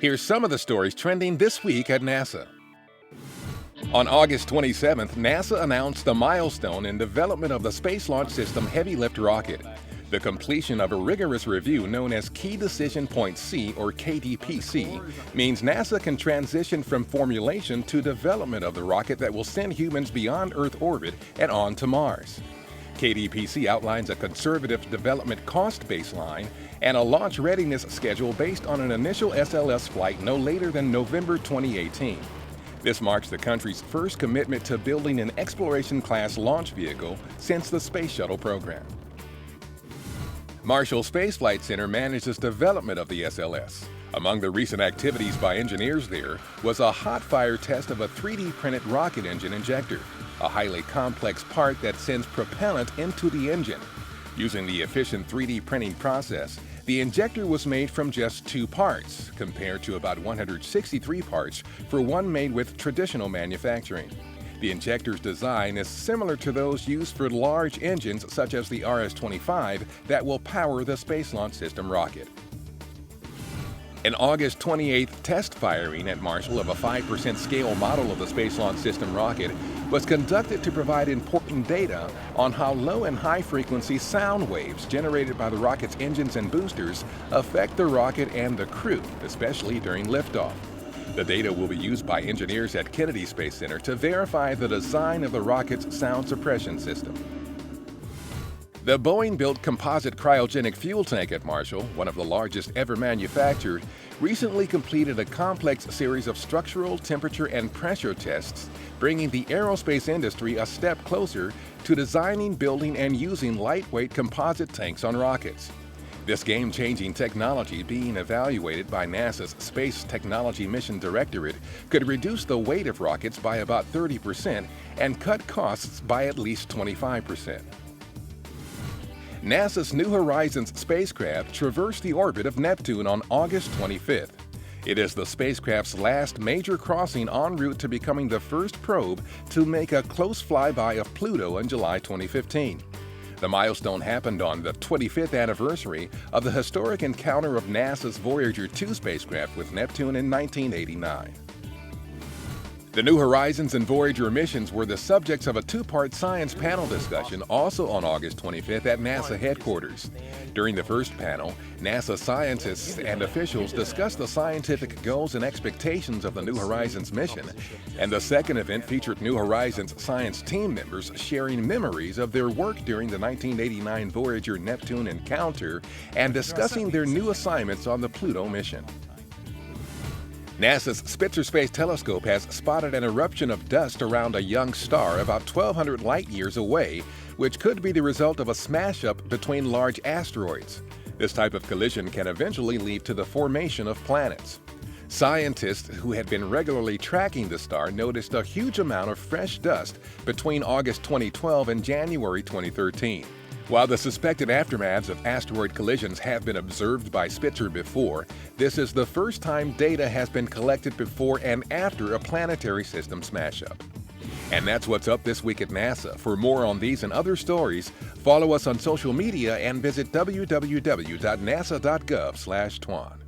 Here's some of the stories trending this week at NASA. On August 27th, NASA announced the milestone in development of the Space Launch System Heavy Lift rocket. The completion of a rigorous review known as Key Decision Point C, or KDPC, means NASA can transition from formulation to development of the rocket that will send humans beyond Earth orbit and on to Mars. KDPC outlines a conservative development cost baseline and a launch readiness schedule based on an initial SLS flight no later than November 2018. This marks the country's first commitment to building an exploration-class launch vehicle since the Space Shuttle program. Marshall Space Flight Center manages development of the SLS. Among the recent activities by engineers there was a hot fire test of a 3D printed rocket engine injector, a highly complex part that sends propellant into the engine. Using the efficient 3D printing process, the injector was made from just 2 parts, compared to about 163 parts for one made with traditional manufacturing. The injector's design is similar to those used for large engines such as the RS-25 that will power the Space Launch System rocket. An August 28th test firing at Marshall of a 5% scale model of the Space Launch System rocket was conducted to provide important data on how low and high frequency sound waves generated by the rocket's engines and boosters affect the rocket and the crew, especially during liftoff. The data will be used by engineers at Kennedy Space Center to verify the design of the rocket's sound suppression system. The Boeing-built composite cryogenic fuel tank at Marshall, one of the largest ever manufactured, recently completed a complex series of structural, temperature, and pressure tests, bringing the aerospace industry a step closer to designing, building, and using lightweight composite tanks on rockets. This game-changing technology being evaluated by NASA's Space Technology Mission Directorate could reduce the weight of rockets by about 30% and cut costs by at least 25%. NASA's New Horizons spacecraft traversed the orbit of Neptune on August 25th. It is the spacecraft's last major crossing en route to becoming the first probe to make a close flyby of Pluto in July 2015. The milestone happened on the 25th anniversary of the historic encounter of NASA's Voyager 2 spacecraft with Neptune in 1989. The New Horizons and Voyager missions were the subjects of a 2-part science panel discussion also on August 25th at NASA headquarters. During the first panel, NASA scientists and officials discussed the scientific goals and expectations of the New Horizons mission, and the second event featured New Horizons science team members sharing memories of their work during the 1989 Voyager-Neptune encounter and discussing their new assignments on the Pluto mission. NASA's Spitzer Space Telescope has spotted an eruption of dust around a young star about 1,200 light-years away, which could be the result of a smash-up between large asteroids. This type of collision can eventually lead to the formation of planets. Scientists who had been regularly tracking the star noticed a huge amount of fresh dust between August 2012 and January 2013. While the suspected aftermaths of asteroid collisions have been observed by Spitzer before, this is the first time data has been collected before and after a planetary system smash-up. And that's what's up this week at NASA. For more on these and other stories, follow us on social media and visit www.nasa.gov/twan.